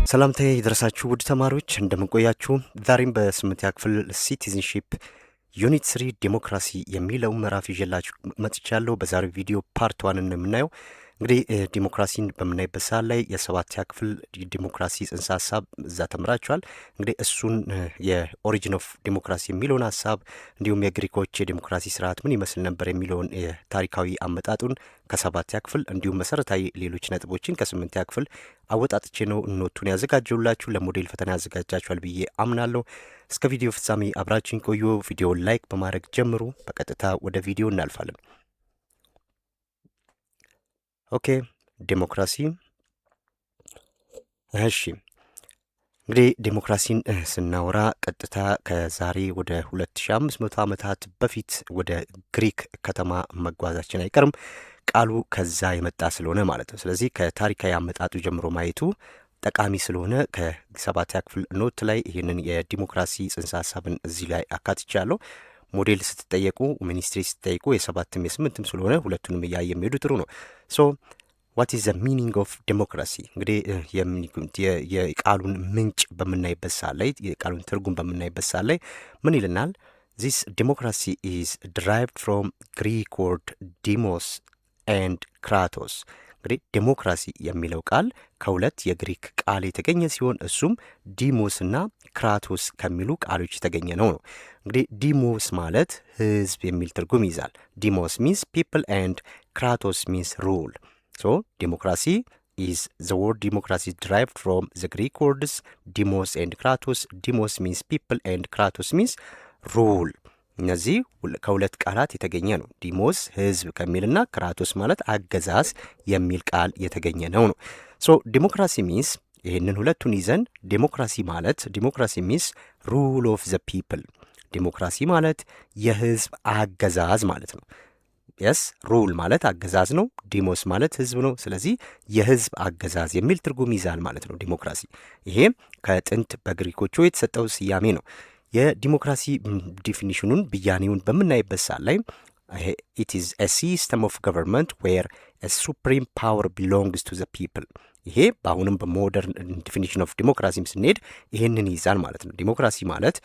ሰላምታዬ ይድረሳችሁ ውድ ተማሪዎች እንደምንቆያችሁ። ዛሬም በስምንተኛ ክፍል ሲቲዝንሺፕ ዩኒት 3 ዲሞክራሲ የሚለው ምዕራፍ ይዤላችሁ መጥቻለሁ። በዛሬው ቪዲዮ ፓርት 1 እንደምናየው እንግዲህ ዲሞክራሲን በምናይበት ሰዓት ላይ የሰባተኛ ክፍል ዲሞክራሲ ጽንሰ ሀሳብ እዛ ተምራችኋል። እንግዲህ እሱን የኦሪጂን ኦፍ ዲሞክራሲ የሚለውን ሀሳብ እንዲሁም የግሪኮች የዲሞክራሲ ስርዓት ምን ይመስል ነበር የሚለውን ታሪካዊ አመጣጡን ከሰባተኛ ክፍል እንዲሁም መሰረታዊ ሌሎች ነጥቦችን ከስምንተኛ ክፍል አወጣጥቼ ነው ኖቱን ያዘጋጀውላችሁ። ለሞዴል ፈተና ያዘጋጃችኋል ብዬ አምናለሁ። እስከ ቪዲዮ ፍጻሜ አብራችሁን ቆዩ። ቪዲዮውን ላይክ በማድረግ ጀምሩ። በቀጥታ ወደ ቪዲዮ እናልፋለን። ኦኬ ዲሞክራሲ። እሺ እንግዲህ ዲሞክራሲን ስናወራ ቀጥታ ከዛሬ ወደ 2500 ዓመታት በፊት ወደ ግሪክ ከተማ መጓዛችን አይቀርም። ቃሉ ከዛ የመጣ ስለሆነ ማለት ነው። ስለዚህ ከታሪካዊ አመጣጡ ጀምሮ ማየቱ ጠቃሚ ስለሆነ ከሰባተኛ ክፍል ኖት ላይ ይህንን የዲሞክራሲ ጽንሰ ሀሳብን እዚህ ላይ አካትቻለሁ። ሞዴል ስትጠየቁ ሚኒስትሪ ስትጠይቁ የሰባትም የስምንትም ስለሆነ ሁለቱንም እያየ የሚሄዱ ጥሩ ነው። ሶ ዋት ኢዝ ዘ ሚኒንግ ኦፍ ዲሞክራሲ? እንግዲህ የቃሉን ምንጭ በምናይበት ሰዓት ላይ የቃሉን ትርጉም በምናይበት ሰዓት ላይ ምን ይልናል? ዚስ ዲሞክራሲ ኢዝ ድራይቭድ ፍሮም ግሪክ ወርድ ዲሞስ ኤንድ ክራቶስ። እንግዲህ ዲሞክራሲ የሚለው ቃል ከሁለት የግሪክ ቃል የተገኘ ሲሆን እሱም ዲሞስ እና ክራቶስ ከሚሉ ቃሎች የተገኘ ነው። እንግዲህ ዲሞስ ማለት ህዝብ የሚል ትርጉም ይዛል። ዲሞስ ሚንስ ፒፕል ኤንድ ክራቶስ ሚንስ ሩል። ሶ ዲሞክራሲ is the word democracy derived from the Greek words demos and kratos. Demos means people and kratos means rule. እነዚህ ከሁለት ቃላት የተገኘ ነው። ዲሞስ ህዝብ ከሚልና ክራቶስ ማለት አገዛዝ የሚል ቃል የተገኘ ነው። ሶ ዲሞክራሲ ሚንስ ይህንን ሁለቱን ይዘን ዲሞክራሲ ሚንስ ሩል ኦፍ ዘ ፒፕል። ዲሞክራሲ ማለት የህዝብ አገዛዝ ማለት ነው። የስ ሩል ማለት አገዛዝ ነው። ዲሞስ ማለት ህዝብ ነው። ስለዚህ የህዝብ አገዛዝ የሚል ትርጉም ይዛል ማለት ነው ዲሞክራሲ። ይሄ ከጥንት በግሪኮቹ የተሰጠው ስያሜ ነው። የዲሞክራሲ ዲፊኒሽኑን ብያኔውን በምናይበት ሰዓት ላይ it is a system of government where a supreme power belongs to the people። ይሄ በአሁንም በሞደርን ዲፊኒሽን ኦፍ ዲሞክራሲም ስንሄድ ይህንን ይዛል ማለት ነው። ዲሞክራሲ ማለት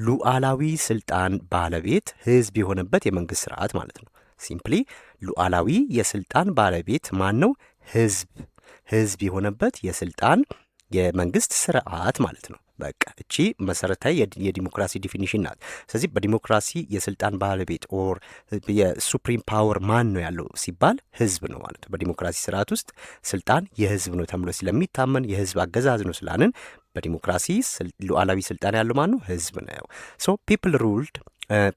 ሉዓላዊ ስልጣን ባለቤት ህዝብ የሆነበት የመንግስት ስርዓት ማለት ነው። ሲምፕሊ ሉዓላዊ የስልጣን ባለቤት ማን ነው? ህዝብ የሆነበት የስልጣን የመንግስት ስርዓት ማለት ነው። በቃ እቺ መሰረታዊ የዲሞክራሲ ዲፊኒሽን ናት። ስለዚህ በዲሞክራሲ የስልጣን ባለቤት ኦር የሱፕሪም ፓወር ማን ነው ያለው ሲባል ህዝብ ነው ማለት ነው። በዲሞክራሲ ስርዓት ውስጥ ስልጣን የህዝብ ነው ተብሎ ስለሚታመን የህዝብ አገዛዝ ነው ስላልን በዲሞክራሲ ሉዓላዊ ስልጣን ያለው ማን ነው? ህዝብ ነው። ሶ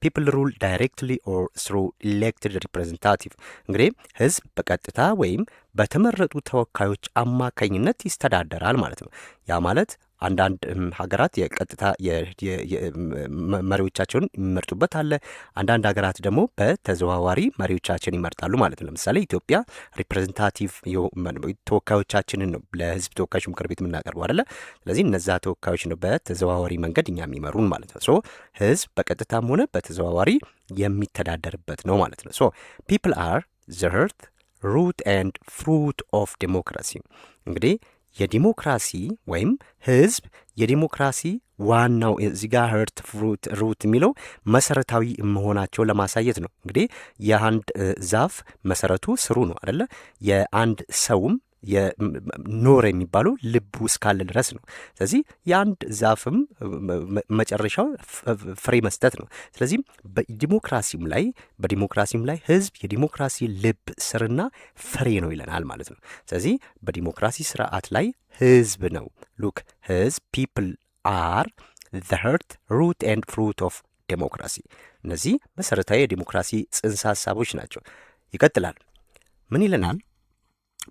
ፒፕል ሩል ዳይሬክትሊ ኦር ስሩ ኢሌክትድ ሪፕሬዘንታቲቭ። እንግዲህ ህዝብ በቀጥታ ወይም በተመረጡ ተወካዮች አማካኝነት ይስተዳደራል ማለት ነው። ያ ማለት አንዳንድ ሀገራት የቀጥታ መሪዎቻቸውን የሚመርጡበት አለ። አንዳንድ ሀገራት ደግሞ በተዘዋዋሪ መሪዎቻቸውን ይመርጣሉ ማለት ነው። ለምሳሌ ኢትዮጵያ ሪፕሬዘንታቲቭ ተወካዮቻችንን ነው ለህዝብ ተወካዮች ምክር ቤት የምናቀርበው አይደለ? ስለዚህ እነዛ ተወካዮች ነው በተዘዋዋሪ መንገድ እኛ የሚመሩን ማለት ነው። ሶ ህዝብ በቀጥታም ሆነ በተዘዋዋሪ የሚተዳደርበት ነው ማለት ነው። ሶ ፒፕል አር ዘ ሄርት ሩት ኤንድ ፍሩት ኦፍ ዲሞክራሲ። እንግዲህ የዲሞክራሲ ወይም ህዝብ የዲሞክራሲ ዋናው እዚህ ጋር ሄርት ፍሩት ሩት የሚለው መሰረታዊ መሆናቸው ለማሳየት ነው። እንግዲህ የአንድ ዛፍ መሰረቱ ስሩ ነው አይደለ? የአንድ ሰውም የኖር የሚባለው ልቡ እስካለ ድረስ ነው። ስለዚህ የአንድ ዛፍም መጨረሻው ፍሬ መስጠት ነው። ስለዚህ በዲሞክራሲም ላይ ህዝብ የዲሞክራሲ ልብ ስርና ፍሬ ነው ይለናል ማለት ነው። ስለዚህ በዲሞክራሲ ስርዓት ላይ ህዝብ ነው። ሉክ ህዝብ ፒፕል አር ዘ ሄርት ሩት ኤንድ ፍሩት ኦፍ ዴሞክራሲ። እነዚህ መሰረታዊ የዲሞክራሲ ጽንሰ ሀሳቦች ናቸው። ይቀጥላል። ምን ይለናል?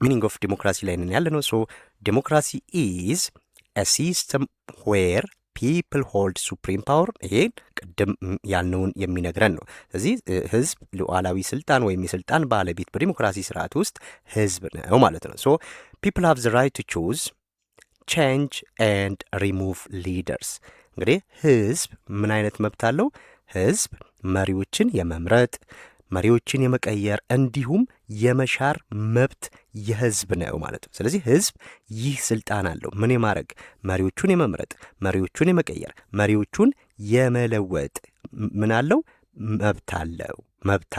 ሚኒንግ ኦፍ ዲሞክራሲ ላይ ነን ያለ ነው። ሶ ዲሞክራሲ ኢዝ a system where people hold supreme power። ይሄ ቅድም ያልነውን የሚነግረን ነው። ስለዚህ ህዝብ ሉዓላዊ ስልጣን ወይም የስልጣን ባለቤት በዲሞክራሲ ስርዓት ውስጥ ህዝብ ነው ማለት ነው። ሶ people have the right to choose, change and remove leaders። እንግዲህ ህዝብ ምን አይነት መብት አለው? ህዝብ መሪዎችን የመምረጥ መሪዎችን የመቀየር እንዲሁም የመሻር መብት የህዝብ ነው ማለት ነው። ስለዚህ ህዝብ ይህ ስልጣን አለው። ምን የማድረግ መሪዎቹን የመምረጥ፣ መሪዎቹን የመቀየር፣ መሪዎቹን የመለወጥ ምን አለው? መብት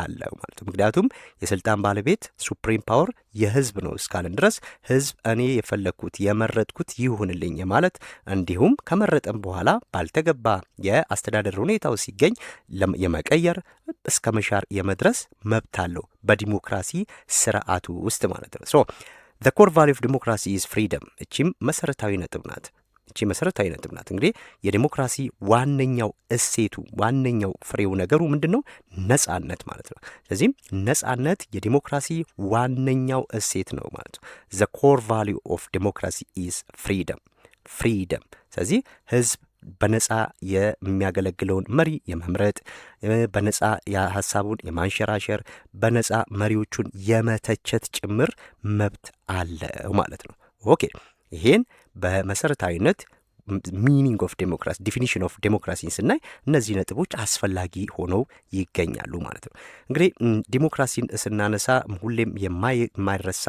አለው ማለት ነው። ምክንያቱም የስልጣን ባለቤት ሱፕሪም ፓወር የህዝብ ነው እስካልን ድረስ ህዝብ እኔ የፈለግኩት የመረጥኩት ይሁንልኝ ማለት እንዲሁም ከመረጠም በኋላ ባልተገባ የአስተዳደር ሁኔታው ሲገኝ የመቀየር እስከ መሻር የመድረስ መብት አለው በዲሞክራሲ ስርዓቱ ውስጥ ማለት ነው። ሶ the core value of democracy is freedom። እቺም መሰረታዊ ነጥብ ናት። እንግዲህ የዲሞክራሲ ዋነኛው እሴቱ ዋነኛው ፍሬው ነገሩ ምንድን ነው? ነጻነት ማለት ነው። ስለዚህም ነጻነት የዲሞክራሲ ዋነኛው እሴት ነው ማለት ነው። the core value of democracy is freedom። ስለዚህ ህዝብ በነጻ የሚያገለግለውን መሪ የመምረጥ፣ በነጻ ሀሳቡን የማንሸራሸር፣ በነጻ መሪዎቹን የመተቸት ጭምር መብት አለው ማለት ነው። ኦኬ ይሄን በመሰረታዊነት ሚኒንግ ኦፍ ዴሞክራሲ ዲፊኒሽን ኦፍ ዴሞክራሲን ስናይ እነዚህ ነጥቦች አስፈላጊ ሆነው ይገኛሉ ማለት ነው። እንግዲህ ዲሞክራሲን ስናነሳ ሁሌም የማይረሳ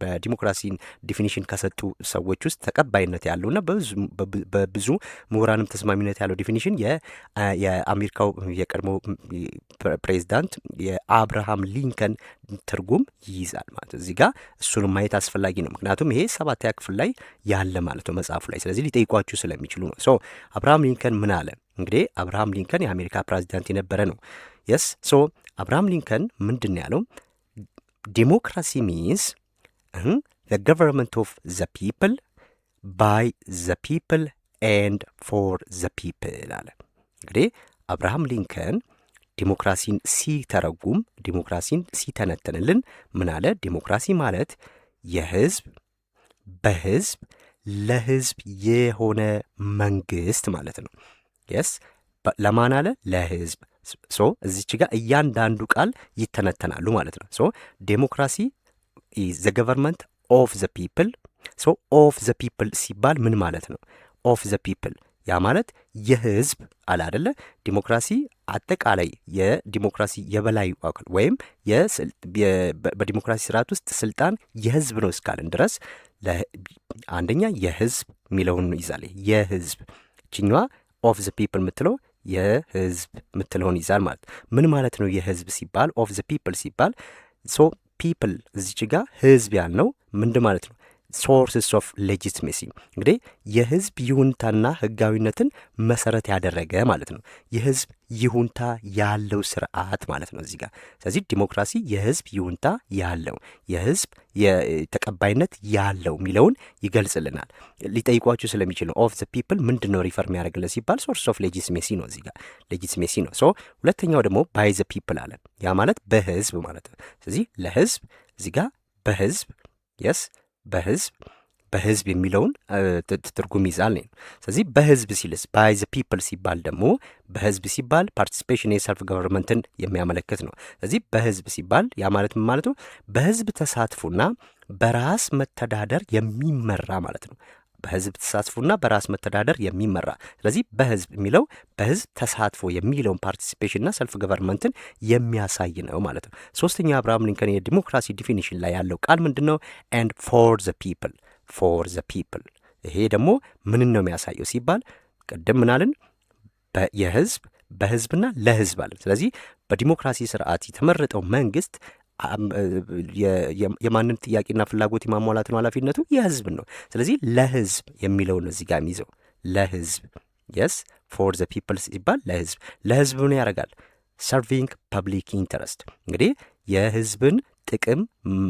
በዲሞክራሲን ዲፊኒሽን ከሰጡ ሰዎች ውስጥ ተቀባይነት ያለውና በብዙ ምሁራንም ተስማሚነት ያለው ዲፊኒሽን የአሜሪካው የቀድሞ ፕሬዚዳንት የአብርሃም ሊንከን ትርጉም ይይዛል ማለት ነው። እዚህ ጋር እሱንም ማየት አስፈላጊ ነው። ምክንያቱም ይሄ 7ኛ ክፍል ላይ ያለ ማለት ነው መጽሐፉ ላይ። ስለዚህ ሊጠይቋችሁ ስለሚችሉ ነው። ሶ አብርሃም ሊንከን ምን አለ? እንግዲህ አብርሃም ሊንከን የአሜሪካ ፕሬዚዳንት የነበረ ነው። የስ ሶ አብርሃም ሊንከን ምንድን ያለው? ዴሞክራሲ ሚንስ the government of the people by the people and for the people አለ። እንግዲህ አብርሃም ሊንከን ዲሞክራሲን ሲተረጉም ዲሞክራሲን ሲተነተንልን ምን አለ? ዲሞክራሲ ማለት የህዝብ በህዝብ ለህዝብ የሆነ መንግስት ማለት ነው። የስ ለማን አለ? ለህዝብ። ሶ እዚች ጋር እያንዳንዱ ቃል ይተነተናሉ ማለት ነው። ሶ ዴሞክራሲ ዘ ገቨርንመንት ኦፍ ዘ ፒፕል። ሶ ኦፍ ዘ ፒፕል ሲባል ምን ማለት ነው? ኦፍ ዘ ፒፕል ያ ማለት የህዝብ አለ አይደለ? ዲሞክራሲ አጠቃላይ የዲሞክራሲ የበላይ አካል ወይም በዲሞክራሲ ስርዓት ውስጥ ስልጣን የህዝብ ነው እስካልን ድረስ አንደኛ የህዝብ የሚለውን ይዛል። የህዝብ ችኛዋ ኦፍ ዘ ፒፕል የምትለው የህዝብ የምትለውን ይዛል ማለት ምን ማለት ነው? የህዝብ ሲባል ኦፍ ዘ ፒፕል ሲባል ሶ ፒፕል እዚች ጋር ህዝብ ያልነው ምንድን ማለት ነው? ሶርስስ ኦፍ ሌጂትሜሲ እንግዲህ የህዝብ ይሁንታና ህጋዊነትን መሰረት ያደረገ ማለት ነው። የህዝብ ይሁንታ ያለው ስርዓት ማለት ነው እዚህ ጋር። ስለዚህ ዲሞክራሲ የህዝብ ይሁንታ ያለው የህዝብ ተቀባይነት ያለው የሚለውን ይገልጽልናል። ሊጠይቋችሁ ስለሚችል ነው። ኦፍ ዘ ፒፕል ምንድን ነው ሪፈር የሚያደርግልን ሲባል ሶርስ ኦፍ ሌጂትሜሲ ነው እዚህ ጋር ሌጂትሜሲ ነው። ሶ ሁለተኛው ደግሞ ባይ ዘ ፒፕል አለ። ያ ማለት በህዝብ ማለት ነው። ስለዚህ ለህዝብ እዚህ ጋር በህዝብ የስ በህዝብ የሚለውን ትርጉም ይዛል ነው። ስለዚህ በህዝብ ሲልስ ባይ ዘ ፒፕል ሲባል ደግሞ በህዝብ ሲባል ፓርቲሲፔሽን የሰልፍ ገቨርንመንትን የሚያመለክት ነው። ስለዚህ በህዝብ ሲባል ያ ማለት ምን ማለት ነው? በህዝብ ተሳትፎና በራስ መተዳደር የሚመራ ማለት ነው። በህዝብ ተሳትፎና በራስ መተዳደር የሚመራ ስለዚህ በህዝብ የሚለው በህዝብ ተሳትፎ የሚለውን ፓርቲሲፔሽንና ሰልፍ ገቨርንመንትን የሚያሳይ ነው ማለት ነው። ሶስተኛው አብርሃም ሊንከን የዲሞክራሲ ዲፊኒሽን ላይ ያለው ቃል ምንድን ነው? ኤንድ ፎር ዘ ፒፕል። ይሄ ደግሞ ምንን ነው የሚያሳየው ሲባል ቅድም ምናልን የህዝብ በህዝብና ለህዝብ አለ። ስለዚህ በዲሞክራሲ ስርዓት የተመረጠው መንግስት የማንን ጥያቄና ፍላጎት የማሟላት ነው ኃላፊነቱ? የህዝብን ነው። ስለዚህ ለህዝብ የሚለውን እዚህ ጋር የሚይዘው ለህዝብ የስ ፎር ዘ ፒፕል ሲባል ለህዝብ ምን ያደርጋል? ሰርቪንግ ፐብሊክ ኢንተረስት እንግዲህ የህዝብን ጥቅም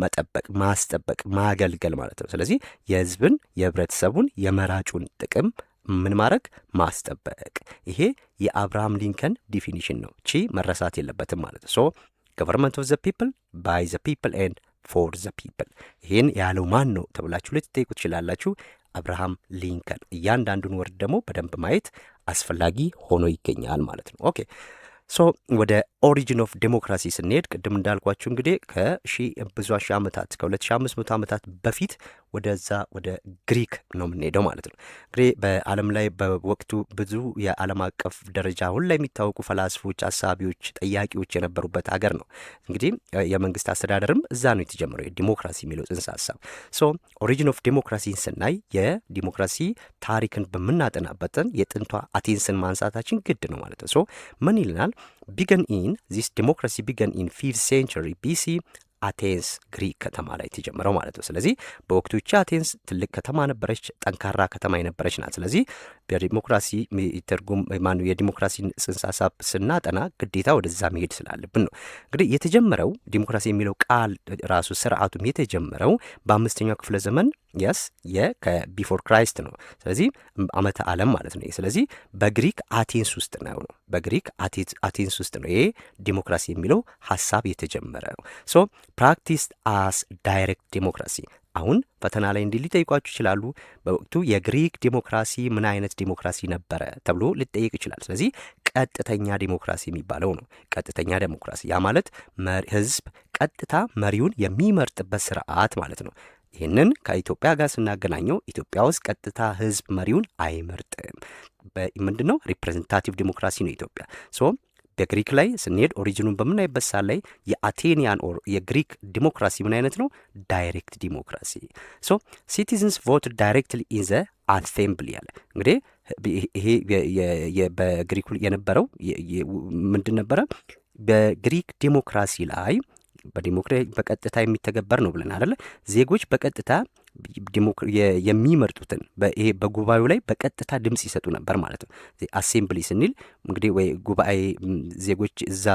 መጠበቅ፣ ማስጠበቅ፣ ማገልገል ማለት ነው። ስለዚህ የህዝብን የህብረተሰቡን የመራጩን ጥቅም ምን ማድረግ? ማስጠበቅ። ይሄ የአብርሃም ሊንከን ዲፊኒሽን ነው። ቺ መረሳት የለበትም ማለት ነው። ሶ ገቨርንመንት ኦፍ ዘ ፒፕል ባይ ዘ ፒፕል ኤንድ ፎር ዘ ፒፕል። ይህን ያለው ማን ነው ተብላችሁ ልትጠይቁ ትችላላችሁ። አብርሃም ሊንከን። እያንዳንዱን ወርድ ደግሞ በደንብ ማየት አስፈላጊ ሆኖ ይገኛል ማለት ነው። ኦኬ ሶ ወደ ኦሪጂን ኦፍ ዴሞክራሲ ስንሄድ ቅድም እንዳልኳችሁ እንግዲህ ብዙ ሺህ ዓመታት ከ2500 ዓመታት በፊት ወደዛ ወደ ግሪክ ነው የምንሄደው ማለት ነው። እንግዲህ በዓለም ላይ በወቅቱ ብዙ የዓለም አቀፍ ደረጃ አሁን ላይ የሚታወቁ ፈላስፎች፣ አሳቢዎች፣ ጠያቂዎች የነበሩበት ሀገር ነው። እንግዲህ የመንግስት አስተዳደርም እዛ ነው የተጀመረው የዲሞክራሲ የሚለው ጽንሰ ሀሳብ። ሶ ኦሪጂን ኦፍ ዴሞክራሲን ስናይ የዲሞክራሲ ታሪክን በምናጠናበትን የጥንቷ አቴንስን ማንሳታችን ግድ ነው ማለት ነው። ሶ ምን ይልናል? ዚስ ዲሞክራሲ ቢገን ኢን 5th century BC አቴንስ ግሪክ ከተማ ላይ ተጀመረው ማለት ነው። ስለዚህ በወቅቱ ይህች አቴንስ ትልቅ ከተማ ነበረች፣ ጠንካራ ከተማ የነበረች ናት። ስለዚህ በዲሞክራሲ ትርጉም የዲሞክራሲን ጽንሰ ሀሳብ ስናጠና ግዴታ ወደዛ መሄድ ስላለብን ነው። እንግዲህ የተጀመረው ዲሞክራሲ የሚለው ቃል ራሱ ስርዓቱም የተጀመረው በ5ኛው ክፍለ ዘመን ከቢፎር ክራይስት ነው። ስለዚህ ዓመተ ዓለም ማለት ነው። ስለዚህ በግሪክ አቴንስ ውስጥ ነው በግሪክ አቴንስ ውስጥ ነው ይሄ ዲሞክራሲ የሚለው ሀሳብ የተጀመረው። ሶ ፕራክቲስድ አስ ዳይሬክት ዲሞክራሲ። አሁን ፈተና ላይ እንዲህ ሊጠይቋችሁ ይችላሉ። በወቅቱ የግሪክ ዲሞክራሲ ምን አይነት ዲሞክራሲ ነበረ ተብሎ ሊጠየቅ ይችላል። ስለዚህ ቀጥተኛ ዲሞክራሲ የሚባለው ነው። ቀጥተኛ ዲሞክራሲ ያ ማለት ህዝብ ቀጥታ መሪውን የሚመርጥበት ስርዓት ማለት ነው። ይህንን ከኢትዮጵያ ጋር ስናገናኘው ኢትዮጵያ ውስጥ ቀጥታ ህዝብ መሪውን አይመርጥም። ምንድን ነው? ሪፕሬዘንታቲቭ ዲሞክራሲ ነው ኢትዮጵያ። ሶ በግሪክ ላይ ስንሄድ ኦሪጂኑን በምናይበት ሳት ላይ የአቴኒያን ኦር የግሪክ ዲሞክራሲ ምን አይነት ነው? ዳይሬክት ዲሞክራሲ። ሶ ሲቲዝንስ ቮት ዳይሬክትሊ ኢን ዘ አሴምብሊ አለ። እንግዲህ ይሄ በግሪክ የነበረው ምንድን ነበረ? በግሪክ ዲሞክራሲ ላይ በቀጥታ የሚተገበር ነው ብለን አይደለ? ዜጎች በቀጥታ የሚመርጡትን ይሄ በጉባኤው ላይ በቀጥታ ድምፅ ይሰጡ ነበር ማለት ነው። አሴምብሊ ስንል እንግዲህ ወይ ጉባኤ ዜጎች እዛ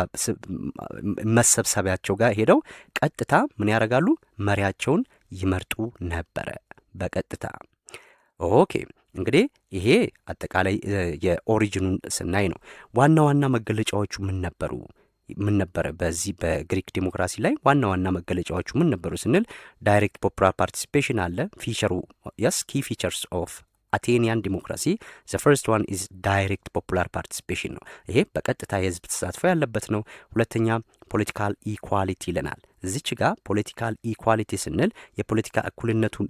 መሰብሰቢያቸው ጋር ሄደው ቀጥታ ምን ያደርጋሉ? መሪያቸውን ይመርጡ ነበረ በቀጥታ። ኦኬ እንግዲህ ይሄ አጠቃላይ የኦሪጂኑን ስናይ ነው። ዋና ዋና መገለጫዎቹ ምን ነበሩ? ምን ነበረ? በዚህ በግሪክ ዲሞክራሲ ላይ ዋና ዋና መገለጫዎቹ ምን ነበሩ ስንል ዳይሬክት ፖፑላር ፓርቲሲፔሽን አለ። ፊቸሩ ኪ ፊቸርስ ኦፍ አቴኒያን ዲሞክራሲ ዘ ፈርስት ዋን ኢዝ ዳይሬክት ፖፑላር ፓርቲሲፔሽን ነው። ይሄ በቀጥታ የህዝብ ተሳትፎ ያለበት ነው። ሁለተኛ ፖለቲካል ኢኳሊቲ ይለናል። እዚች ጋር ፖለቲካል ኢኳሊቲ ስንል የፖለቲካ እኩልነቱን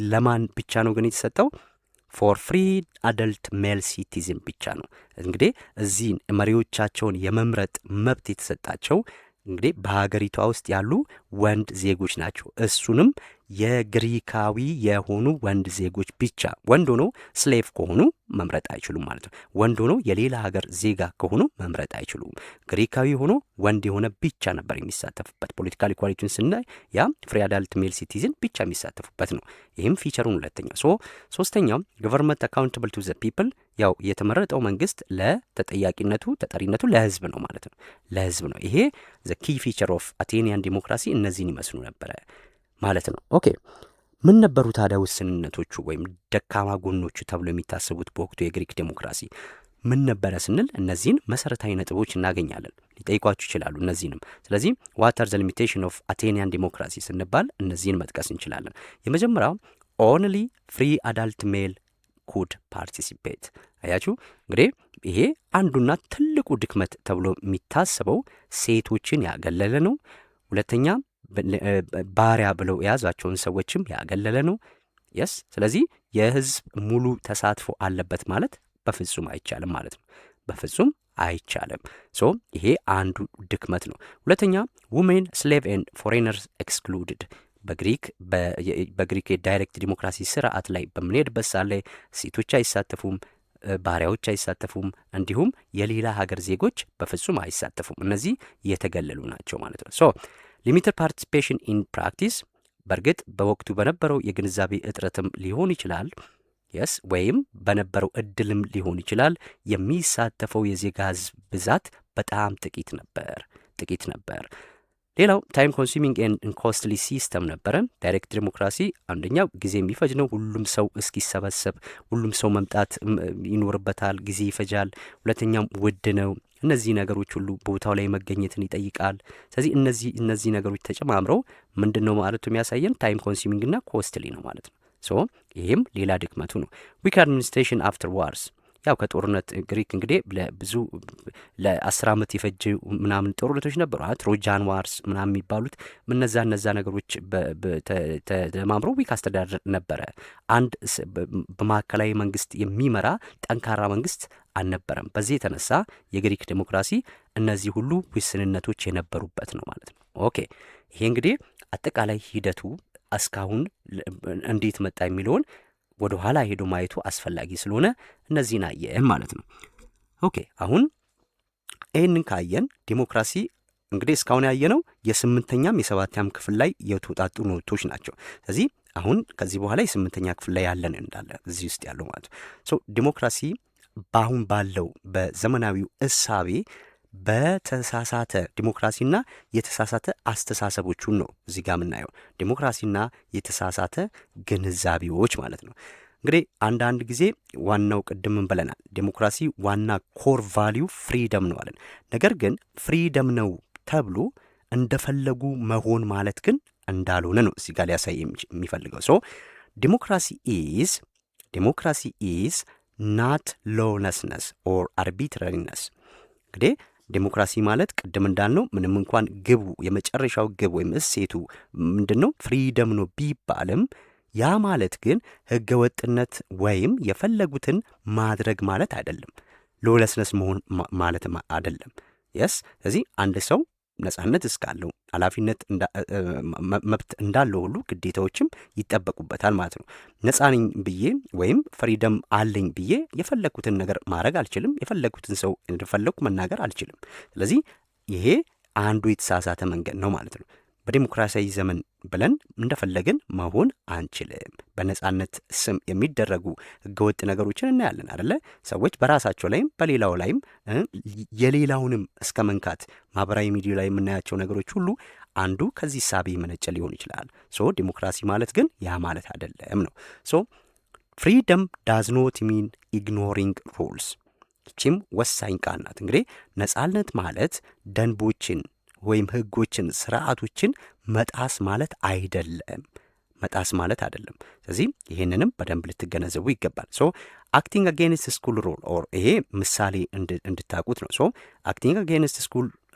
ለማን ብቻ ነው ግን የተሰጠው? ፎር ፍሪ አደልት ሜል ሲቲዝን ብቻ ነው። እንግዲህ እዚህ መሪዎቻቸውን የመምረጥ መብት የተሰጣቸው እንግዲህ በሀገሪቷ ውስጥ ያሉ ወንድ ዜጎች ናቸው። እሱንም የግሪካዊ የሆኑ ወንድ ዜጎች ብቻ። ወንድ ሆኖ ስሌቭ ከሆኑ መምረጥ አይችሉም ማለት ነው። ወንድ ሆኖ የሌላ ሀገር ዜጋ ከሆኑ መምረጥ አይችሉም። ግሪካዊ ሆኖ ወንድ የሆነ ብቻ ነበር የሚሳተፍበት። ፖለቲካል ኢኳሊቲን ስናይ ያ ፍሪ አዳልት ሜል ሲቲዝን ብቻ የሚሳተፉበት ነው። ይህም ፊቸሩን ሁለተኛው። ሶስተኛው ገቨርንመንት አካውንታብል ቱ ዘ ፒፕል፣ ያው የተመረጠው መንግስት ተጠሪነቱ ለህዝብ ነው ማለት ነው። ለህዝብ ነው። ይሄ ዘ ኪ ፊቸር ኦፍ አቴኒያን ዲሞክራሲ እነዚህን ይመስሉ ነበረ ማለት ነው። ኦኬ ምን ነበሩ ታዲያ ውስንነቶቹ ወይም ደካማ ጎኖቹ ተብሎ የሚታሰቡት በወቅቱ የግሪክ ዲሞክራሲ ምን ነበረ ስንል እነዚህን መሰረታዊ ነጥቦች እናገኛለን። ሊጠይቋችሁ ይችላሉ እነዚህንም። ስለዚህ ዋት አር ዘ ሊሚቴሽን ኦፍ አቴኒያን ዲሞክራሲ ስንባል እነዚህን መጥቀስ እንችላለን። የመጀመሪያው ኦንሊ ፍሪ አዳልት ሜል ኩድ ፓርቲሲፔት። አያችሁ እንግዲህ ይሄ አንዱና ትልቁ ድክመት ተብሎ የሚታሰበው ሴቶችን ያገለለ ነው። ሁለተኛ ባሪያ ብለው የያዟቸውን ሰዎችም ያገለለ ነው። የስ ስለዚህ የህዝብ ሙሉ ተሳትፎ አለበት ማለት በፍጹም አይቻልም ማለት ነው። በፍጹም አይቻልም። ሶ ይሄ አንዱ ድክመት ነው። ሁለተኛ ውሜን ስሌቭ ኤንድ ፎሬነርስ ኤክስክሉድድ። በግሪክ የዳይሬክት ዲሞክራሲ ስርዓት ላይ በምንሄድበት ሳለ ላይ ሴቶች አይሳተፉም፣ ባሪያዎች አይሳተፉም፣ እንዲሁም የሌላ ሀገር ዜጎች በፍጹም አይሳተፉም። እነዚህ የተገለሉ ናቸው ማለት ነው። ሶ ሊሚትድ ፓርቲሲፔሽን ኢን ፕራክቲስ፣ በእርግጥ በወቅቱ በነበረው የግንዛቤ እጥረትም ሊሆን ይችላል የስ ወይም በነበረው እድልም ሊሆን ይችላል። የሚሳተፈው የዜጋ ህዝብ ብዛት በጣም ጥቂት ነበር። ሌላው ታይም ኮንሱሚንግ ኤንድ ኮስትሊ ሲስተም ነበረ። ዳይሬክት ዲሞክራሲ አንደኛው ጊዜ የሚፈጅ ነው። ሁሉም ሰው እስኪሰበሰብ ሁሉም ሰው መምጣት ይኖርበታል፣ ጊዜ ይፈጃል። ሁለተኛም ውድ ነው። እነዚህ ነገሮች ሁሉ ቦታው ላይ መገኘትን ይጠይቃል። ስለዚህ እነዚህ ነገሮች ተጨማምረው ምንድን ነው ማለቱ የሚያሳየን ታይም ኮንሱሚንግ እና ኮስትሊ ነው ማለት ነው። ሶ ይህም ሌላ ድክመቱ ነው። ዊክ አድሚኒስትሬሽን አፍተር ዋርስ፣ ያው ከጦርነት ግሪክ እንግዲህ ለብዙ ለ10 ዓመት የፈጀ ምናምን ጦርነቶች ነበሩ። ትሮጃን ዋርስ ምናምን የሚባሉት እነዛ ነገሮች ተደማምረው ዊክ አስተዳደር ነበረ። አንድ በማዕከላዊ መንግስት የሚመራ ጠንካራ መንግስት አልነበረም። በዚህ የተነሳ የግሪክ ዴሞክራሲ እነዚህ ሁሉ ውስንነቶች የነበሩበት ነው ማለት ነው። ኦኬ ይሄ እንግዲህ አጠቃላይ ሂደቱ እስካሁን እንዴት መጣ የሚለውን ወደ ኋላ ሄዶ ማየቱ አስፈላጊ ስለሆነ እነዚህን አየን ማለት ነው። ኦኬ አሁን ይህንን ካየን ዴሞክራሲ እንግዲህ እስካሁን ያየነው የ8ኛም የ7ኛም ክፍል ላይ የተውጣጡ ኖቶች ናቸው። ስለዚህ አሁን ከዚህ በኋላ የ8ኛ ክፍል ላይ ያለን እንዳለ እዚህ ውስጥ ያለው ማለት ነው። ሶ ዴሞክራሲ በአሁን ባለው በዘመናዊው እሳቤ በተሳሳተ ዲሞክራሲና የተሳሳተ አስተሳሰቦቹን ነው እዚህ ጋር የምናየው። ዲሞክራሲና የተሳሳተ ግንዛቤዎች ማለት ነው። እንግዲህ አንዳንድ ጊዜ ዋናው ቅድምን ብለናል፣ ዲሞክራሲ ዋና ኮር ቫሊዩ ፍሪደም ነው አለን። ነገር ግን ፍሪደም ነው ተብሎ እንደፈለጉ መሆን ማለት ግን እንዳልሆነ ነው እዚህ ጋር ሊያሳይ የሚፈልገው። ሶ ዲሞክራሲ ኢዝ ናት ሎውለስነስ ኦር አርቢትራሪነስ። እንግዲህ ዲሞክራሲ ማለት ቅድም እንዳልነው ምንም እንኳን ግቡ የመጨረሻው ግብ ወይም እሴቱ ምንድን ነው ፍሪደም ነው ቢባልም ያ ማለት ግን ህገወጥነት ወይም የፈለጉትን ማድረግ ማለት አይደለም። ሎውለስነስ መሆን ማለት አይደለም። የስ ስለዚህ አንድ ሰው ነጻነት እስካለው ኃላፊነት መብት እንዳለው ሁሉ ግዴታዎችም ይጠበቁበታል ማለት ነው። ነጻ ነኝ ብዬ ወይም ፍሪደም አለኝ ብዬ የፈለኩትን ነገር ማድረግ አልችልም። የፈለኩትን ሰው እንደፈለኩ መናገር አልችልም። ስለዚህ ይሄ አንዱ የተሳሳተ መንገድ ነው ማለት ነው። በዲሞክራሲያዊ ዘመን ብለን እንደፈለግን መሆን አንችልም። በነጻነት ስም የሚደረጉ ህገወጥ ነገሮችን እናያለን አይደለ? ሰዎች በራሳቸው ላይም በሌላው ላይም የሌላውንም እስከ መንካት ማህበራዊ ሚዲያ ላይ የምናያቸው ነገሮች ሁሉ አንዱ ከዚህ ሳቢ መነጨ ሊሆን ይችላል። ሶ ዲሞክራሲ ማለት ግን ያ ማለት አይደለም ነው። ሶ ፍሪደም ዳዝ ኖት ሚን ኢግኖሪንግ ሩልስ። ይቺም ወሳኝ ቃል ናት። እንግዲህ ነጻነት ማለት ደንቦችን ወይም ህጎችን ስርዓቶችን መጣስ ማለት አይደለም። ስለዚህ ይህንንም በደንብ ልትገነዘቡ ይገባል። ሶ አክቲንግ አጌንስት ስኩል ሩል ኦር ይሄ ምሳሌ እንድታቁት ነው። ሶ አክቲንግ አጌንስት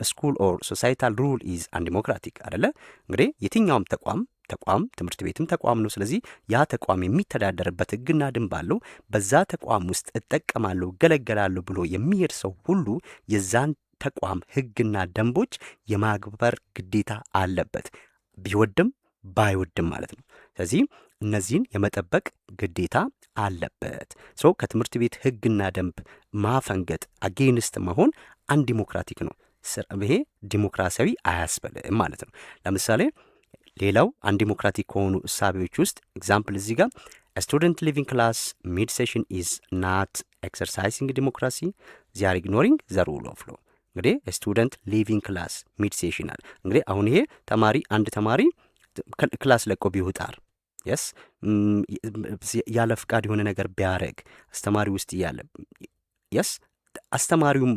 ስኩል ኦር ሶሳይታል ሩል ኢዝ አንዲሞክራቲክ አይደለ? እንግዲህ የትኛውም ተቋም ትምህርት ቤትም ተቋም ነው። ስለዚህ ያ ተቋም የሚተዳደርበት ህግና ደንብ አለው። በዛ ተቋም ውስጥ እጠቀማለሁ እገለገላለሁ ብሎ የሚሄድ ሰው ሁሉ የዛን ተቋም ህግና ደንቦች የማክበር ግዴታ አለበት፣ ቢወድም ባይወድም ማለት ነው። ስለዚህ እነዚህን የመጠበቅ ግዴታ አለበት። ሶ ከትምህርት ቤት ህግና ደንብ ማፈንገጥ አጌንስት መሆን አንዲሞክራቲክ ነው። ይሄ ዲሞክራሲያዊ አያስበልም ማለት ነው። ለምሳሌ ሌላው አንዲሞክራቲክ ከሆኑ እሳቤዎች ውስጥ ኤግዛምፕል እዚህ ጋር ስቱደንት ሊቪንግ ክላስ ሚድ ሴሽን ኢዝ ናት ኤክሰርሳይዚንግ ዲሞክራሲ ዚ አር ኢግኖሪንግ ዘ ሩል ኦፍ ሎ። እንግዲህ ስቱደንት ሊቪንግ ክላስ ሚድ ሴሽናል እንግዲህ አሁን ይሄ አንድ ተማሪ ክላስ ለቆ ቢወጣር የስ ያለ ፍቃድ የሆነ ነገር ቢያረግ አስተማሪ ውስጥ እያለ የስ አስተማሪውም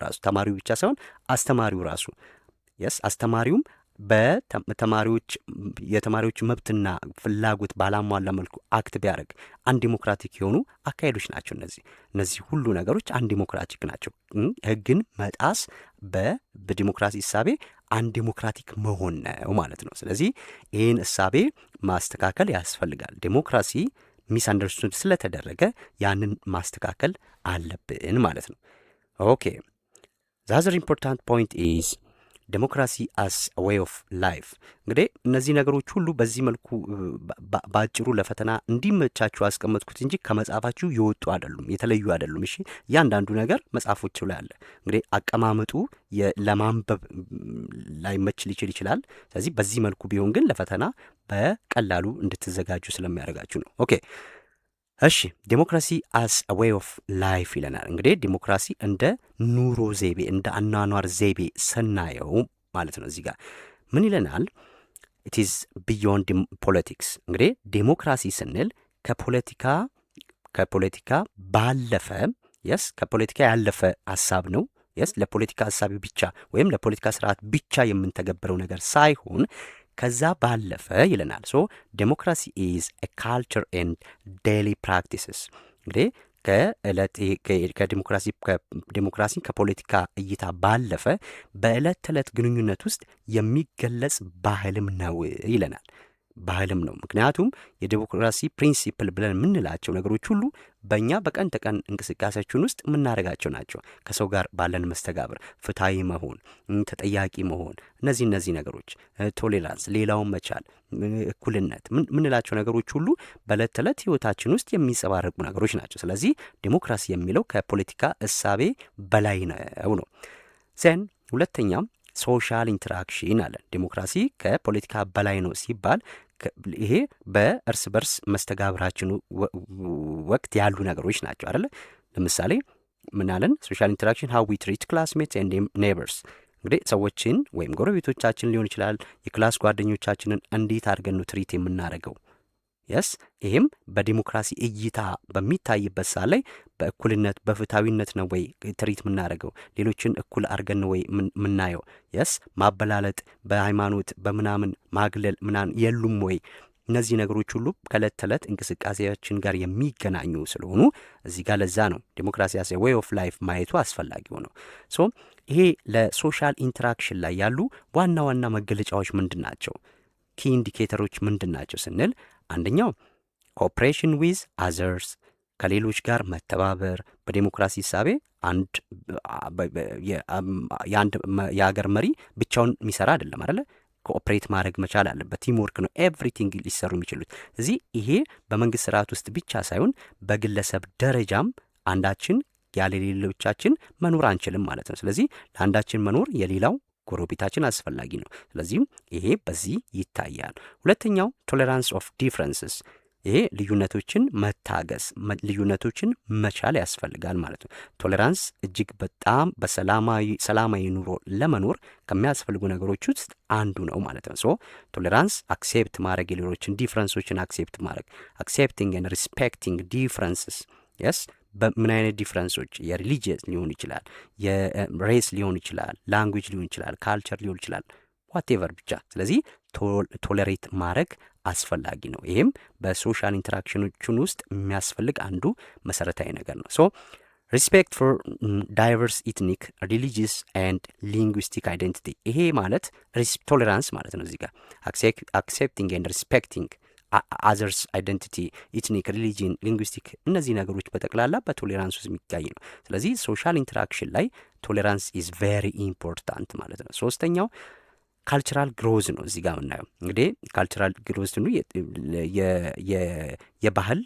ራሱ ተማሪው ብቻ ሳይሆን አስተማሪው ራሱ የስ አስተማሪውም የተማሪዎች መብትና ፍላጎት ባላሟላ መልኩ አክት ቢያደርግ አንዲሞክራቲክ የሆኑ አካሄዶች ናቸው። እነዚህ ሁሉ ነገሮች አንዲሞክራቲክ ናቸው። ህግን መጣስ በዲሞክራሲ እሳቤ አንዲሞክራቲክ መሆን ነው ማለት ነው። ስለዚህ ይህን እሳቤ ማስተካከል ያስፈልጋል። ዲሞክራሲ ሚስ አንደርስቱድ ስለተደረገ ያንን ማስተካከል አለብን ማለት ነው። ኦኬ ዘ አዘር ኢምፖርታንት ፖይንት ኢዝ ዴሞክራሲ አስ ዌይ ኦፍ ላይፍ። እንግዲህ እነዚህ ነገሮች ሁሉ በዚህ መልኩ በአጭሩ ለፈተና እንዲመቻችሁ አስቀመጥኩት እንጂ ከመጽሐፋችሁ የወጡ አይደሉም፣ የተለዩ አይደሉም። እሺ እያንዳንዱ ነገር መጽሐፎች ላይ አለ። እንግዲህ አቀማመጡ ለማንበብ ላይመች ሊችል ይችላል። ስለዚህ በዚህ መልኩ ቢሆን ግን ለፈተና በቀላሉ እንድትዘጋጁ ስለሚያደርጋችሁ ነው። ኦኬ እሺ ዴሞክራሲ አስ ዌይ ኦፍ ላይፍ ይለናል። እንግዲህ ዴሞክራሲ እንደ ኑሮ ዘይቤ እንደ አኗኗር ዘይቤ ስናየው ማለት ነው። እዚህ ጋር ምን ይለናል? ኢት ኢዝ ቢዮንድ ፖለቲክስ። እንግዲህ ዴሞክራሲ ስንል ከፖለቲካ ባለፈ የስ ከፖለቲካ ያለፈ ሀሳብ ነው። የስ ለፖለቲካ ሀሳቢ ብቻ ወይም ለፖለቲካ ስርዓት ብቻ የምንተገብረው ነገር ሳይሆን ከዛ ባለፈ ይለናል። ሶ ዴሞክራሲ ኢዝ ኤ ካልቸር ኤንድ ዴይሊ ፕራክቲስስ። እንግዲህ ከዲሞክራሲ ከፖለቲካ እይታ ባለፈ በዕለት ተዕለት ግንኙነት ውስጥ የሚገለጽ ባህልም ነው ይለናል። ባህልም ነው። ምክንያቱም የዲሞክራሲ ፕሪንሲፕል ብለን የምንላቸው ነገሮች ሁሉ በእኛ በቀን ተቀን እንቅስቃሴያችን ውስጥ የምናደርጋቸው ናቸው። ከሰው ጋር ባለን መስተጋብር ፍትሐዊ መሆን፣ ተጠያቂ መሆን፣ እነዚህ ነገሮች፣ ቶሌራንስ፣ ሌላውን መቻል፣ እኩልነት የምንላቸው ነገሮች ሁሉ በዕለት ተዕለት ህይወታችን ውስጥ የሚንጸባረቁ ነገሮች ናቸው። ስለዚህ ዲሞክራሲ የሚለው ከፖለቲካ እሳቤ በላይ ነው። ዘን ሁለተኛም ሶሻል ኢንተራክሽን አለን። ዲሞክራሲ ከፖለቲካ በላይ ነው ሲባል ይሄ በእርስ በርስ መስተጋብራችን ወቅት ያሉ ነገሮች ናቸው አይደለ? ለምሳሌ ምን አለን? ሶሻል ኢንተራክሽን ሃው ዊ ትሪት ክላስሜትስ ኤንድ ኔይበርስ። እንግዲህ ሰዎችን ወይም ጎረቤቶቻችን ሊሆን ይችላል፣ የክላስ ጓደኞቻችንን እንዴት አድርገን ነው ትሪት የምናደርገው? የስ ይህም በዲሞክራሲ እይታ በሚታይበት ሰዓት ላይ በእኩልነት በፍትሐዊነት ነው ወይ ትሪት የምናደርገው? ሌሎችን እኩል አድርገን ነው ወይ የምናየው? የስ ማበላለጥ፣ በሃይማኖት በምናምን ማግለል ምናምን የሉም ወይ? እነዚህ ነገሮች ሁሉ ከዕለት ተዕለት እንቅስቃሴያችን ጋር የሚገናኙ ስለሆኑ እዚህ ጋር ለዛ ነው ዲሞክራሲ ያሰ ዌይ ኦፍ ላይፍ ማየቱ አስፈላጊ ሆነው። ሶ ይሄ ለሶሻል ኢንተራክሽን ላይ ያሉ ዋና ዋና መገለጫዎች ምንድን ናቸው? ኪ ኢንዲኬተሮች ምንድን ናቸው ስንል አንደኛው ኮኦፕሬሽን ዊዝ አዘርስ፣ ከሌሎች ጋር መተባበር። በዴሞክራሲ ሳቤ የሀገር መሪ ብቻውን የሚሰራ አይደለም አይደለ? ኮኦፕሬት ማድረግ መቻል አለበት። ቲምወርክ ነው ኤቭሪቲንግ ሊሰሩ የሚችሉት። እዚህ ይሄ በመንግስት ስርዓት ውስጥ ብቻ ሳይሆን በግለሰብ ደረጃም አንዳችን ያለ ሌሎቻችን መኖር አንችልም ማለት ነው። ስለዚህ ለአንዳችን መኖር የሌላው ጎረቤታችን አስፈላጊ ነው። ስለዚህም ይሄ በዚህ ይታያል። ሁለተኛው ቶሌራንስ ኦፍ ዲፍረንስስ፣ ይሄ ልዩነቶችን መታገስ፣ ልዩነቶችን መቻል ያስፈልጋል ማለት ነው። ቶሌራንስ እጅግ በጣም በሰላማዊ ኑሮ ለመኖር ከሚያስፈልጉ ነገሮች ውስጥ አንዱ ነው ማለት ነው። ሶ ቶሌራንስ አክሴፕት ማድረግ፣ የሌሎችን ዲፍረንሶችን አክሴፕት ማድረግ፣ አክሴፕቲንግ ኤንድ ሪስፔክቲንግ ዲፍረንስስ። የስ በምን አይነት ዲፍረንሶች? የሪሊጂየስ ሊሆን ይችላል፣ የሬስ ሊሆን ይችላል፣ ላንጉጅ ሊሆን ይችላል፣ ካልቸር ሊሆን ይችላል፣ ዋቴቨር ብቻ። ስለዚህ ቶሌሬት ማድረግ አስፈላጊ ነው። ይህም በሶሻል ኢንተራክሽኖችን ውስጥ የሚያስፈልግ አንዱ መሰረታዊ ነገር ነው። ሶ ሪስፔክት ፎር ዳይቨርስ ኢትኒክ ሪሊጂየስ ኤንድ ሊንጉስቲክ አይደንቲቲ፣ ይሄ ማለት ቶሌራንስ ማለት ነው። እዚህ ጋር አክሴፕቲንግ ኤንድ ሪስፔክቲንግ አዘርስ አይደንቲቲ፣ ኢትኒክ፣ ሪሊጂን፣ ሊንጉስቲክ እነዚህ ነገሮች በጠቅላላ በቶሌራንስ ውስጥ የሚታይ ነው። ስለዚህ ሶሻል ኢንተራክሽን ላይ ቶሌራንስ ኢዝ ቬሪ ኢምፖርታንት ማለት ነው። ሶስተኛው ካልቸራል ግሮዝ ነው። እዚህ ጋር የምናየው እንግዲህ ካልቸራል ግሮዝ የባህል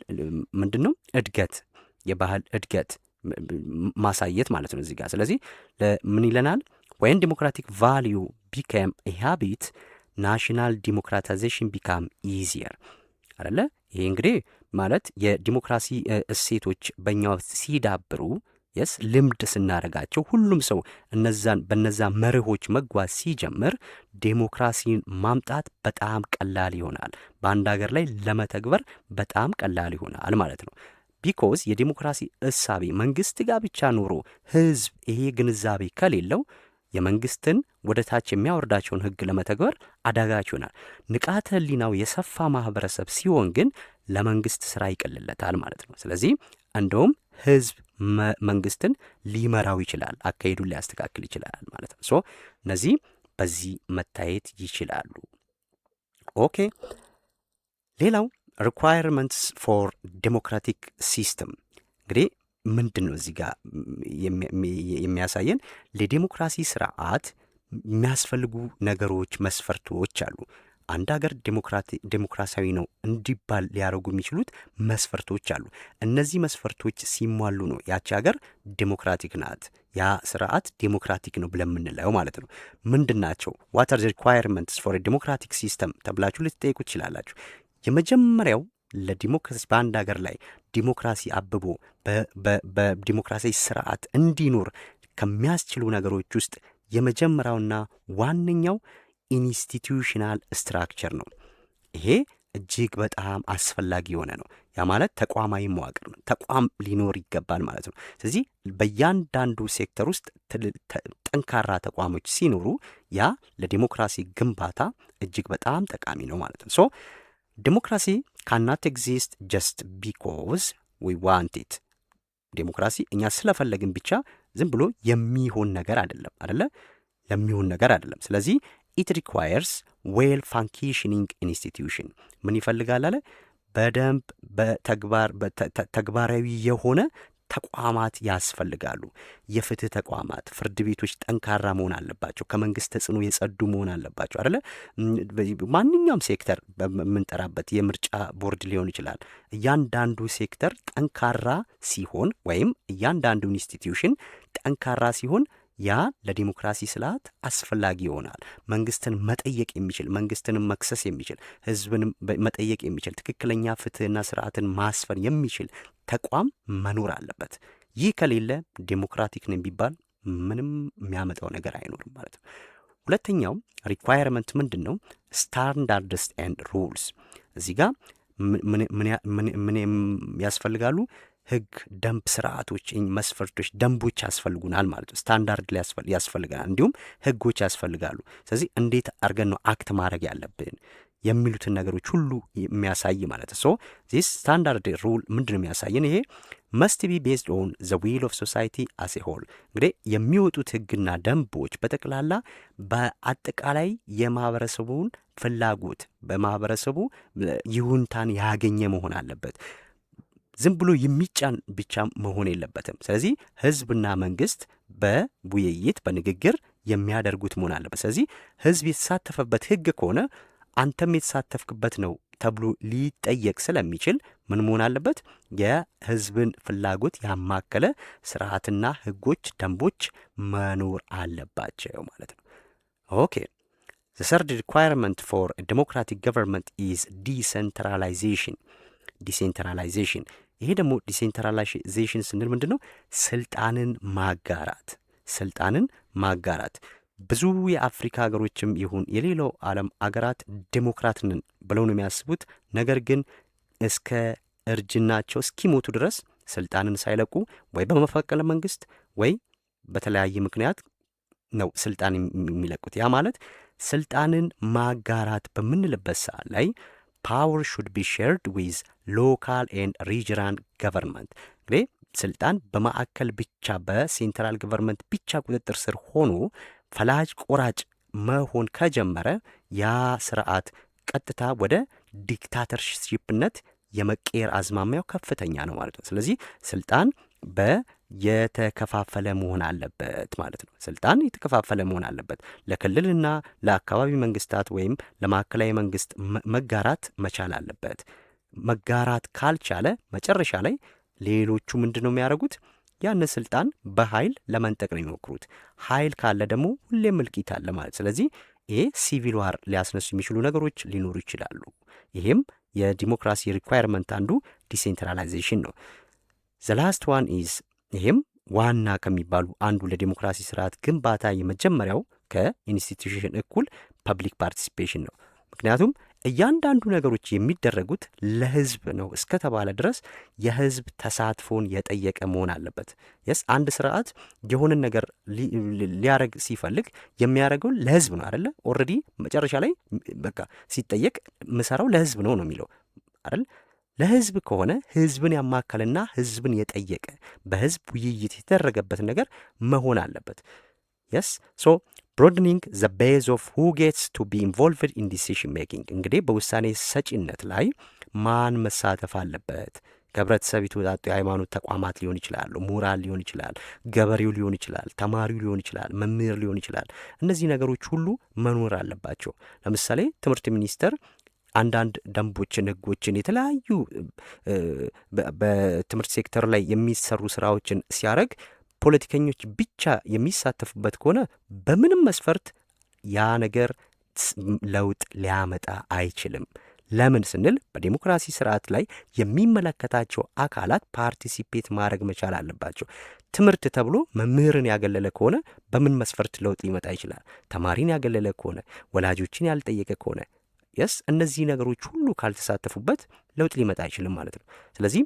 ምንድን ነው እድገት፣ የባህል እድገት ማሳየት ማለት ነው እዚህ ጋር። ስለዚህ ምን ይለናል? ወይን ዲሞክራቲክ ቫሊዩ ቢካም ኤ ሃቢት ናሽናል ዲሞክራታይዜሽን ቢካም ኢዚየር አለ። ይሄ እንግዲህ ማለት የዲሞክራሲ እሴቶች በእኛ ውስጥ ሲዳብሩ የስ ልምድ ስናደርጋቸው ሁሉም ሰው በነዛ መርሆች መጓዝ ሲጀምር ዴሞክራሲን ማምጣት በጣም ቀላል ይሆናል። በአንድ ሀገር ላይ ለመተግበር በጣም ቀላል ይሆናል ማለት ነው። ቢኮዝ የዲሞክራሲ እሳቤ መንግስት ጋር ብቻ ኖሮ ህዝብ ይሄ ግንዛቤ ከሌለው የመንግስትን ወደ ታች የሚያወርዳቸውን ህግ ለመተግበር አዳጋች ይሆናል። ንቃተ ህሊናው የሰፋ ማህበረሰብ ሲሆን ግን ለመንግስት ስራ ይቀልለታል ማለት ነው። ስለዚህ እንደውም ህዝብ መንግስትን ሊመራው ይችላል፣ አካሄዱን ሊያስተካክል ይችላል ማለት ነው። ሶ እነዚህ በዚህ መታየት ይችላሉ። ኦኬ። ሌላው ሪኳየርመንትስ ፎር ዴሞክራቲክ ሲስተም እንግዲህ ምንድን ነው እዚህ ጋር የሚያሳየን? ለዲሞክራሲ ስርዓት የሚያስፈልጉ ነገሮች፣ መስፈርቶች አሉ። አንድ ሀገር ዴሞክራሲያዊ ነው እንዲባል ሊያደርጉ የሚችሉት መስፈርቶች አሉ። እነዚህ መስፈርቶች ሲሟሉ ነው ያቺ ሀገር ዴሞክራቲክ ናት፣ ያ ስርዓት ዴሞክራቲክ ነው ብለን የምንለው ማለት ነው። ምንድን ናቸው? ዋት አር ዘ ሪኳየርመንትስ ፎር ዴሞክራቲክ ሲስተም ተብላችሁ ልትጠይቁ ትችላላችሁ። የመጀመሪያው ለዲሞክራሲ በአንድ ሀገር ላይ ዲሞክራሲ አብቦ በዲሞክራሲያዊ ስርዓት እንዲኖር ከሚያስችሉ ነገሮች ውስጥ የመጀመሪያውና ዋነኛው ኢንስቲትዩሽናል ስትራክቸር ነው። ይሄ እጅግ በጣም አስፈላጊ የሆነ ነው። ያ ማለት ተቋማዊ መዋቅር ነው። ተቋም ሊኖር ይገባል ማለት ነው። ስለዚህ በእያንዳንዱ ሴክተር ውስጥ ጠንካራ ተቋሞች ሲኖሩ ያ ለዲሞክራሲ ግንባታ እጅግ በጣም ጠቃሚ ነው ማለት ነው። ሶ ዲሞክራሲ ካናት ኤግዚስት ጀስት ቢኮዝ ዊ ዋንት ኢት። ዴሞክራሲ እኛ ስለፈለግን ብቻ ዝም ብሎ የሚሆን ነገር አይደለም ለሚሆን ነገር አይደለም። ስለዚህ ኢት ሪኳየርስ ዌል ፋንክሽኒንግ ኢንስቲትዩሽን ምን ይፈልጋል አለ በደንብ ተግባራዊ የሆነ ተቋማት ያስፈልጋሉ። የፍትህ ተቋማት፣ ፍርድ ቤቶች ጠንካራ መሆን አለባቸው። ከመንግስት ተጽዕኖ የጸዱ መሆን አለባቸው አይደለ? ማንኛውም ሴክተር በምንጠራበት የምርጫ ቦርድ ሊሆን ይችላል። እያንዳንዱ ሴክተር ጠንካራ ሲሆን ወይም እያንዳንዱ ኢንስቲትዩሽን ጠንካራ ሲሆን ያ ለዲሞክራሲ ስርዓት አስፈላጊ ይሆናል። መንግስትን መጠየቅ የሚችል መንግስትንም መክሰስ የሚችል ህዝብንም መጠየቅ የሚችል ትክክለኛ ፍትህና ስርዓትን ማስፈን የሚችል ተቋም መኖር አለበት። ይህ ከሌለ ዴሞክራቲክ ነው ቢባል ምንም የሚያመጣው ነገር አይኖርም ማለት ነው። ሁለተኛው ሪኳየርመንት ምንድን ነው? ስታንዳርድስ ኤንድ ሩልስ። እዚህ ጋር ምን ያስፈልጋሉ? ህግ፣ ደንብ፣ ስርዓቶች፣ መስፈርቶች፣ ደንቦች ያስፈልጉናል ማለት ነው። ስታንዳርድ ያስፈልገናል፣ እንዲሁም ህጎች ያስፈልጋሉ። ስለዚህ እንዴት አድርገን ነው አክት ማድረግ ያለብን የሚሉትን ነገሮች ሁሉ የሚያሳይ ማለት ነው። ሶ ዚስ ስታንዳርድ ሩል ምንድን ነው የሚያሳየን? ይሄ መስት ቢ ቤዝድ ኦን ዘ ዊል ኦፍ ሶሳይቲ አስ ኤ ሆል። እንግዲህ የሚወጡት ህግና ደንቦች በጠቅላላ በአጠቃላይ የማህበረሰቡን ፍላጎት በማህበረሰቡ ይሁንታን ያገኘ መሆን አለበት። ዝም ብሎ የሚጫን ብቻ መሆን የለበትም። ስለዚህ ህዝብና መንግስት በውይይት በንግግር የሚያደርጉት መሆን አለበት። ስለዚህ ህዝብ የተሳተፈበት ህግ ከሆነ አንተም የተሳተፍክበት ነው ተብሎ ሊጠየቅ ስለሚችል ምን መሆን አለበት? የህዝብን ፍላጎት ያማከለ ስርዓትና ህጎች፣ ደንቦች መኖር አለባቸው ማለት ነው። ኦኬ the third requirement for a democratic government is decentralization. ይሄ ደግሞ ዲሴንትራላይዜሽን ስንል ምንድን ነው? ስልጣንን ማጋራት። ብዙ የአፍሪካ ሀገሮችም ይሁን የሌላው ዓለም አገራት ዴሞክራትንን ብለው ነው የሚያስቡት። ነገር ግን እስከ እርጅናቸው እስኪሞቱ ድረስ ስልጣንን ሳይለቁ ወይ በመፈንቅለ መንግስት ወይ በተለያየ ምክንያት ነው ስልጣን የሚለቁት። ያ ማለት ስልጣንን ማጋራት በምንልበት ሰዓት ላይ ፓወር ሹድ ቢ ሼርድ ዊዝ ሎካል ኤንድ ሪጅናል ገቨርንመንት። እንግዲህ ስልጣን በማዕከል ብቻ በሴንትራል ገቨርንመንት ብቻ ቁጥጥር ስር ሆኖ ፈላጭ ቆራጭ መሆን ከጀመረ ያ ስርዓት ቀጥታ ወደ ዲክታተርሺፕነት የመቀየር አዝማሚያው ከፍተኛ ነው ማለት ነው። ስለዚህ ስልጣን የተከፋፈለ መሆን አለበት ማለት ነው። ስልጣን የተከፋፈለ መሆን አለበት። ለክልልና ለአካባቢ መንግስታት ወይም ለማዕከላዊ መንግስት መጋራት መቻል አለበት። መጋራት ካልቻለ መጨረሻ ላይ ሌሎቹ ምንድን ነው የሚያደርጉት? ያን ስልጣን በኃይል ለመንጠቅ ነው የሚሞክሩት። ኃይል ካለ ደግሞ ሁሌም እልቂት አለ ማለት። ስለዚህ ይሄ ሲቪል ዋር ሊያስነሱ የሚችሉ ነገሮች ሊኖሩ ይችላሉ። ይሄም የዲሞክራሲ ሪኳየርመንት አንዱ ዲሴንትራላይዜሽን ነው። ዘ ላስት ዋን ኢዝ ይሄም ዋና ከሚባሉ አንዱ ለዲሞክራሲ ስርዓት ግንባታ የመጀመሪያው ከኢንስቲትዩሽን እኩል ፐብሊክ ፓርቲሲፔሽን ነው። ምክንያቱም እያንዳንዱ ነገሮች የሚደረጉት ለህዝብ ነው እስከተባለ ድረስ የህዝብ ተሳትፎን የጠየቀ መሆን አለበት። የስ አንድ ስርዓት የሆነን ነገር ሊያረግ ሲፈልግ የሚያደርገው ለህዝብ ነው አይደለ? ኦልሬዲ መጨረሻ ላይ በቃ ሲጠየቅ ምሰራው ለህዝብ ነው የሚለው አይደል? ለህዝብ ከሆነ ህዝብን ያማከልና ህዝብን የጠየቀ በህዝብ ውይይት የተደረገበት ነገር መሆን አለበት። የስ ሶ ብሮድኒንግ ዘ ቤዝ ኦፍ ሁ ጌትስ ቱ ቢ ኢንቮልቭድ ኢን ዲሲሽን ሜኪንግ። እንግዲህ በውሳኔ ሰጪነት ላይ ማን መሳተፍ አለበት? ከህብረተሰብ የተወጣጡ የሃይማኖት ተቋማት ሊሆን ይችላሉ፣ ምሁራን ሊሆን ይችላል፣ ገበሬው ሊሆን ይችላል፣ ተማሪው ሊሆን ይችላል፣ መምህር ሊሆን ይችላል። እነዚህ ነገሮች ሁሉ መኖር አለባቸው። ለምሳሌ ትምህርት ሚኒስቴር አንዳንድ ደንቦችን፣ ህጎችን፣ የተለያዩ በትምህርት ሴክተር ላይ የሚሰሩ ስራዎችን ሲያደርግ ፖለቲከኞች ብቻ የሚሳተፉበት ከሆነ በምንም መስፈርት ያ ነገር ለውጥ ሊያመጣ አይችልም። ለምን ስንል በዲሞክራሲ ስርዓት ላይ የሚመለከታቸው አካላት ፓርቲሲፔት ማድረግ መቻል አለባቸው። ትምህርት ተብሎ መምህርን ያገለለ ከሆነ በምን መስፈርት ለውጥ ሊመጣ ይችላል? ተማሪን ያገለለ ከሆነ፣ ወላጆችን ያልጠየቀ ከሆነ የስ እነዚህ ነገሮች ሁሉ ካልተሳተፉበት ለውጥ ሊመጣ አይችልም ማለት ነው። ስለዚህ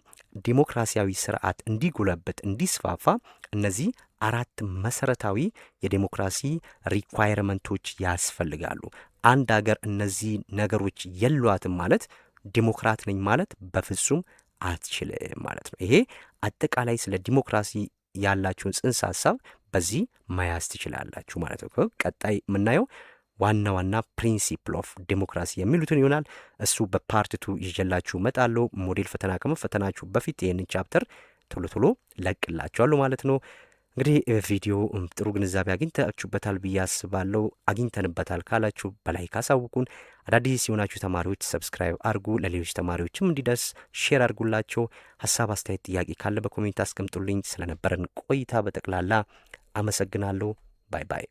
ዲሞክራሲያዊ ስርዓት እንዲጎለበት እንዲስፋፋ እነዚህ አራት መሰረታዊ የዲሞክራሲ ሪኳየርመንቶች ያስፈልጋሉ። አንድ ሀገር እነዚህ ነገሮች የሏትም ማለት ዲሞክራት ነኝ ማለት በፍጹም አትችልም ማለት ነው። ይሄ አጠቃላይ ስለ ዲሞክራሲ ያላችሁን ጽንሰ ሀሳብ በዚህ መያዝ ትችላላችሁ ማለት ነው። ቀጣይ የምናየው ዋና ዋና ፕሪንሲፕል ኦፍ ዴሞክራሲ የሚሉትን ይሆናል። እሱ በፓርት 2 ይዤላችሁ እመጣለሁ። ሞዴል ፈተና ከመፈተናችሁ በፊት ይህንን ቻፕተር ቶሎ ቶሎ ለቅላችኋለሁ ማለት ነው። እንግዲህ ቪዲዮ ጥሩ ግንዛቤ አግኝታችሁበታል ብዬ አስባለሁ። አግኝተንበታል ካላችሁ በላይ ካሳውቁን፣ አዳዲስ የሆናችሁ ተማሪዎች ሰብስክራይብ አድርጉ፣ ለሌሎች ተማሪዎችም እንዲደርስ ሼር አድርጉላቸው። ሀሳብ፣ አስተያየት፣ ጥያቄ ካለ በኮሜንት አስቀምጡልኝ። ስለነበረን ቆይታ በጠቅላላ አመሰግናለሁ። ባይ ባይ።